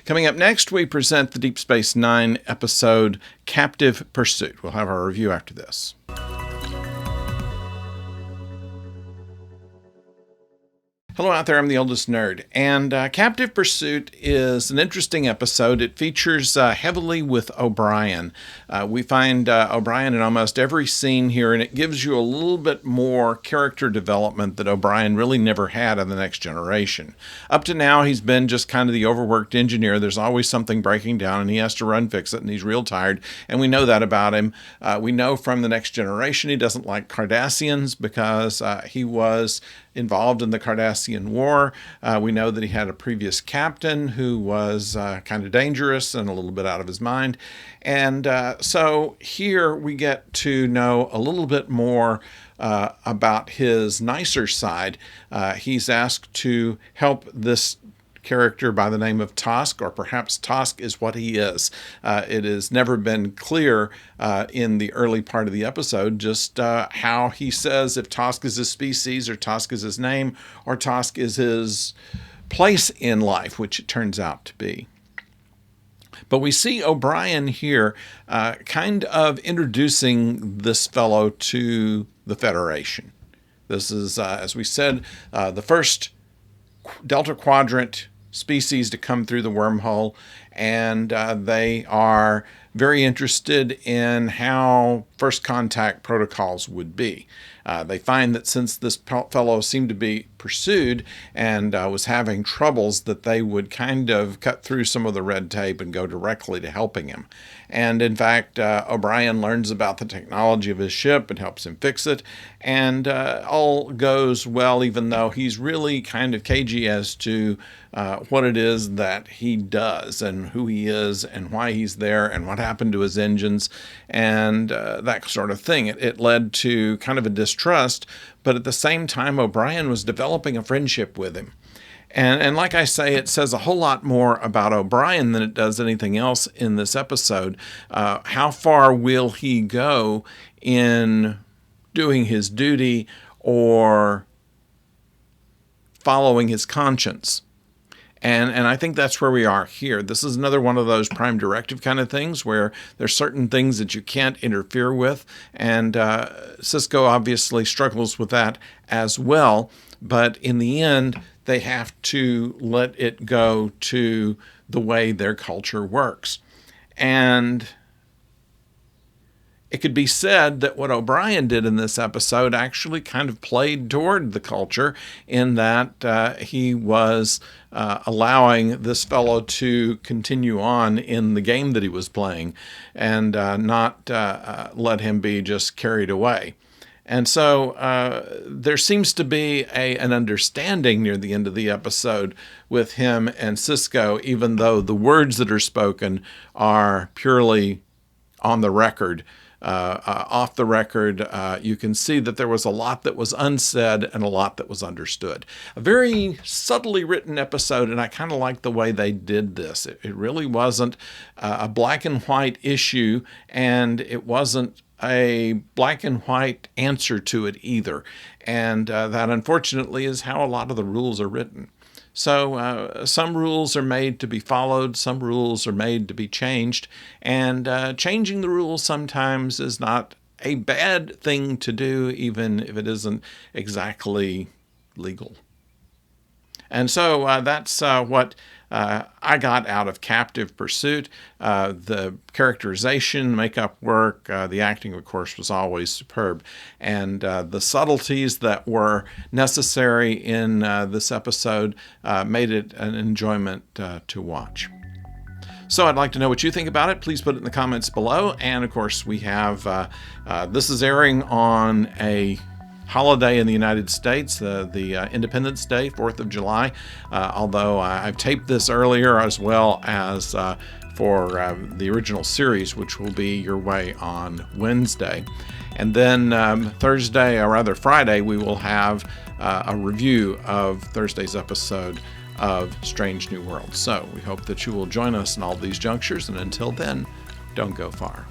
Coming up next, we present the Deep Space Nine episode Captive Pursuit. We'll have our review after this. Hello out there, I'm the oldest nerd, and Captive Pursuit is an interesting episode. It features heavily with O'Brien. We find O'Brien in almost every scene here, and it gives you a little bit more character development that O'Brien really never had in The Next Generation. Up to now, he's been just kind of the overworked engineer. There's always something breaking down, and he has to run fix it, and he's real tired, and we know that about him. We know from The Next Generation he doesn't like Cardassians because he was involved in the Cardassian War. We know that he had a previous captain who was kind of dangerous and a little bit out of his mind. And so here we get to know a little bit more about his nicer side. He's asked to help this character by the name of Tosk, or perhaps Tosk is what he is. It has never been clear in the early part of the episode just how he says if Tosk is his species, or Tosk is his name, or Tosk is his place in life, which it turns out to be. But we see O'Brien here kind of introducing this fellow to the Federation. This is, as we said, the first Delta Quadrant species to come through the wormhole, and they are very interested in how first contact protocols would be. They find that since this fellow seemed to be pursued and was having troubles, that they would kind of cut through some of the red tape and go directly to helping him. And in fact, O'Brien learns about the technology of his ship and helps him fix it. And all goes well, even though he's really kind of cagey as to what it is that he does and who he is and why he's there and what happened to his engines and that sort of thing. It led to kind of a distrust, but at the same time, O'Brien was developing a friendship with him. And like I say, it says a whole lot more about O'Brien than it does anything else in this episode. How far will he go in doing his duty or following his conscience? And I think that's where we are here. This is another one of those prime directive kind of things where there's certain things that you can't interfere with. And Sisko obviously struggles with that as well. But in the end, they have to let it go to the way their culture works. And it could be said that what O'Brien did in this episode actually kind of played toward the culture in that he was allowing this fellow to continue on in the game that he was playing and not let him be just carried away. And so there seems to be an understanding near the end of the episode with him and Sisko, even though the words that are spoken are purely on the record. Off the record, you can see that there was a lot that was unsaid and a lot that was understood. A very subtly written episode, and I kind of like the way they did this. It really wasn't a black and white issue, and it wasn't a black and white answer to it either. And that, unfortunately, is how a lot of the rules are written. So some rules are made to be followed, some rules are made to be changed, and changing the rules sometimes is not a bad thing to do, even if it isn't exactly legal. And so that's what I got out of Captive Pursuit. The characterization, makeup work, the acting, of course, was always superb. And the subtleties that were necessary in this episode made it an enjoyment to watch. So I'd like to know what you think about it. Please put it in the comments below. And, of course, we have this is airing on a holiday in the United States, the Independence Day, 4th of July, although I've taped this earlier as well as for the original series, which will be your way on Wednesday. And then Thursday, or rather Friday, we will have a review of Thursday's episode of Strange New Worlds. So we hope that you will join us in all these junctures, and until then, don't go far.